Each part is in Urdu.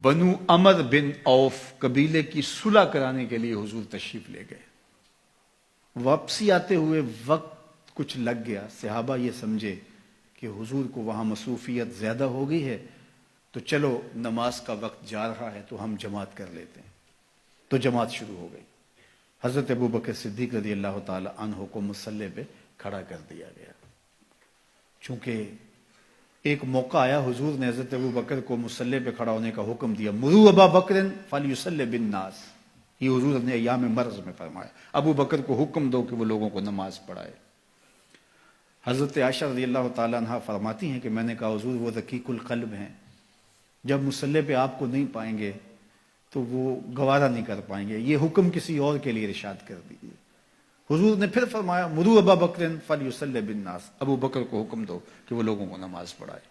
بنو عمر بن عوف قبیلے کی صلح کرانے کے لیے حضور تشریف لے گئے. واپسی آتے ہوئے وقت کچھ لگ گیا. صحابہ یہ سمجھے کہ حضور کو وہاں مصروفیت زیادہ ہو گئی ہے تو چلو نماز کا وقت جا رہا ہے تو ہم جماعت کر لیتے ہیں. تو جماعت شروع ہو گئی. حضرت ابوبکر صدیق رضی اللہ تعالی عنہ کو مصلی پہ کھڑا کر دیا گیا. چونکہ ایک موقع آیا حضور نے حضرت ابوبکر کو مصلی پہ کھڑا ہونے کا حکم دیا. مروا ابا بکر فلیصلی بالناس. یہ حضور نے ایام مرض میں فرمایا. ابو بکر کو حکم دو کہ وہ لوگوں کو نماز پڑھائے. حضرت عائشہ رضی اللہ تعالیٰ عنہ فرماتی ہیں کہ میں نے کہا حضور وہ رقیق القلب ہیں، جب مصلی پہ آپ کو نہیں پائیں گے تو وہ گوارا نہیں کر پائیں گے، یہ حکم کسی اور کے لیے ارشاد کر دیجیے. حضور نے پھر فرمایا مروا ابا بکر فلیصلی بالناس. ابو بکر کو حکم دو کہ وہ لوگوں کو نماز پڑھائے.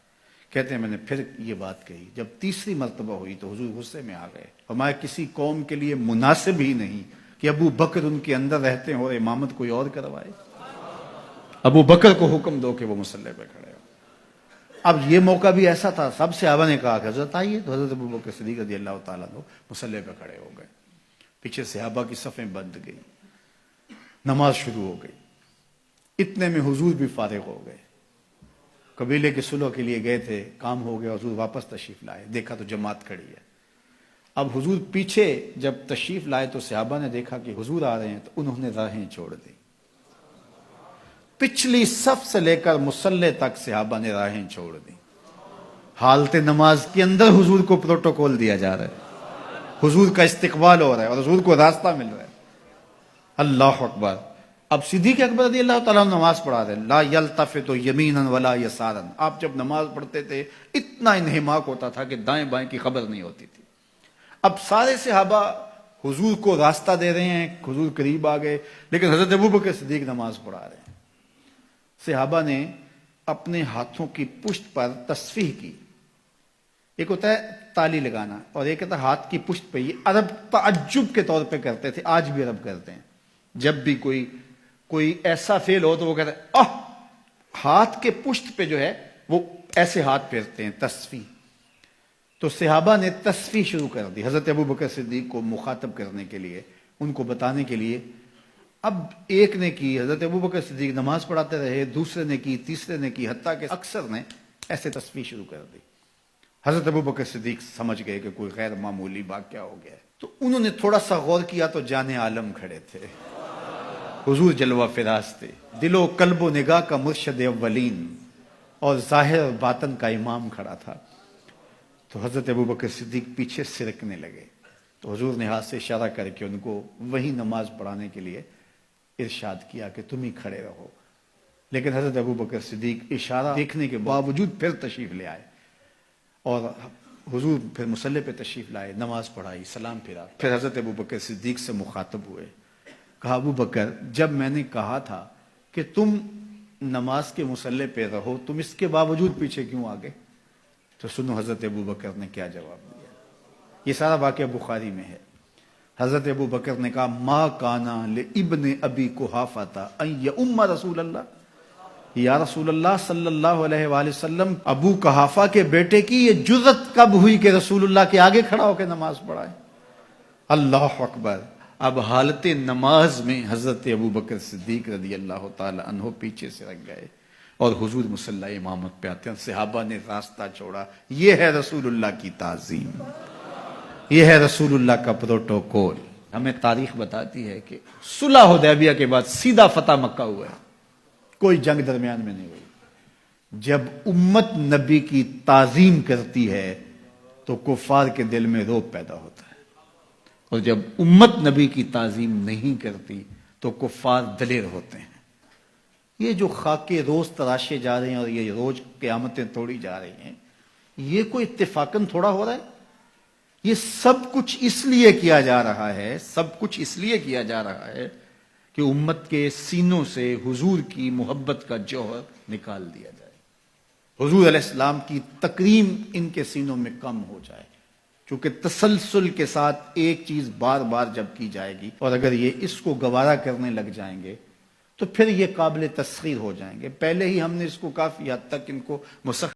کہتے ہیں میں نے پھر یہ بات کہی. جب تیسری مرتبہ ہوئی تو حضور غصے میں آ گئے. فرمایا کسی قوم کے لیے مناسب ہی نہیں کہ ابو بکر ان کے اندر رہتے ہیں اور امامت کوئی اور کروائے. ابو بکر کو حکم دو کہ وہ مصلی پہ کھڑے ہو. اب یہ موقع بھی ایسا تھا، سب صحابہ نے کہا کہ حضرت آئیے. تو حضرت ابو بکر صدیق رضی اللہ تعالیٰ عنہ مصلی پہ کھڑے ہو گئے. پیچھے صحابہ کی صفیں بند گئی. نماز شروع ہو گئی. اتنے میں حضور بھی فارغ ہو گئے. قبیلے کے صلح کے لیے گئے تھے، کام ہو گیا. حضور واپس تشریف لائے. دیکھا تو جماعت کھڑی ہے. اب حضور پیچھے جب تشریف لائے تو صحابہ نے دیکھا کہ حضور آ رہے ہیں تو انہوں نے راہیں چھوڑ دی. پچھلی صف سے لے کر مصلی تک صحابہ نے راہیں چھوڑ دی. حالت نماز کے اندر حضور کو پروٹوکول دیا جا رہا ہے، حضور کا استقبال ہو رہا ہے اور حضور کو راستہ مل رہا ہے. اللہ اکبر. اب صدیق اکبر رضی اللہ تعالیٰ نماز پڑھا رہے. لا یلتفت یمینا ولا یسارا. آپ جب نماز پڑھتے تھے اتنا انہماک ہوتا تھا کہ دائیں بائیں کی خبر نہیں ہوتی تھی. اب سارے صحابہ حضور کو راستہ دے رہے ہیں، حضور قریب آ گئے، لیکن حضرت ابوبکر صدیق نماز پڑھا رہے ہیں. صحابہ نے اپنے ہاتھوں کی پشت پر تصفیح کی. ایک ہوتا ہے تالی لگانا اور ایک ہوتا ہے ہاتھ کی پشت پہ. یہ عرب تعجب کے طور پہ کرتے تھے، آج بھی عرب کرتے ہیں. جب بھی کوئی ایسا فعل ہو تو وہ کہتے ہیں ہاتھ کے پشت پہ جو ہے وہ ایسے ہاتھ پھیرتے ہیں، تصفیح. تو صحابہ نے تصفیح شروع کر دی حضرت ابوبکر صدیق کو مخاطب کرنے کے لیے، ان کو بتانے کے لیے. اب ایک نے کی، حضرت ابوبکر صدیق نماز پڑھاتے رہے، دوسرے نے کی، تیسرے نے کی، حتیٰ کہ اکثر نے ایسے تصفیح شروع کر دی. حضرت ابوبکر صدیق سمجھ گئے کہ کوئی غیر معمولی واقعہ ہو گیا ہے. تو انہوں نے تھوڑا سا غور کیا تو جان عالم کھڑے تھے. حضور جلوہ فراز تھے، دل و قلب و نگاہ کا مرشد اولین اور ظاہر اور باطن کا امام کھڑا تھا. تو حضرت ابوبکر صدیق پیچھے سرکنے لگے. تو حضور نے ہاتھ سے اشارہ کر کے ان کو وہی نماز پڑھانے کے لیے ارشاد کیا کہ تم ہی کھڑے رہو. لیکن حضرت ابوبکر صدیق اشارہ دیکھنے کے باوجود پھر تشریف لے آئے اور حضور پھر مصلی پہ تشریف لائے، نماز پڑھائی، سلام پھرا. پھر حضرت ابوبکر صدیق سے مخاطب ہوئے. کہا ابو بکر جب میں نے کہا تھا کہ تم نماز کے مصلی پہ رہو، تم اس کے باوجود پیچھے کیوں آ گئے؟ تو سنو حضرت ابو بکر نے کیا جواب دیا. یہ سارا واقعہ بخاری میں ہے. حضرت ابو بکر نے کہا ما کانا لابن ابی قحافہ ان یؤم رسول اللہ. یا رسول اللہ صلی اللہ علیہ وآلہ وسلم، ابو قحافہ کے بیٹے کی یہ جرأت کب ہوئی کہ رسول اللہ کے آگے کھڑا ہو کے نماز پڑھائے؟ اللہ اکبر. اب حالت نماز میں حضرت ابوبکر صدیق رضی اللہ تعالی عنہ پیچھے سے رکھ گئے اور حضور مصلی امامت پہ آتے ہیں. صحابہ نے راستہ چھوڑا. یہ ہے رسول اللہ کی تعظیم، یہ ہے رسول اللہ کا پروٹوکول. ہمیں تاریخ بتاتی ہے کہ صلح حدیبیہ کے بعد سیدھا فتح مکہ ہوا ہے، کوئی جنگ درمیان میں نہیں ہوئی. جب امت نبی کی تعظیم کرتی ہے تو کفار کے دل میں رعب پیدا ہوتا ہے، اور جب امت نبی کی تعظیم نہیں کرتی تو کفار دلیر ہوتے ہیں. یہ جو خاکے روز تراشے جا رہے ہیں اور یہ روز قیامتیں توڑی جا رہی ہیں، یہ کوئی اتفاقاً تھوڑا ہو رہا ہے. یہ سب کچھ اس لیے کیا جا رہا ہے، سب کچھ اس لیے کیا جا رہا ہے کہ امت کے سینوں سے حضور کی محبت کا جوہر نکال دیا جائے، حضور علیہ السلام کی تکریم ان کے سینوں میں کم ہو جائے. چونکہ تسلسل کے ساتھ ایک چیز بار بار جب کی جائے گی اور اگر یہ اس کو گوارا کرنے لگ جائیں گے تو پھر یہ قابل تسخیر ہو جائیں گے. پہلے ہی ہم نے اس کو کافی حد تک ان کو مسخر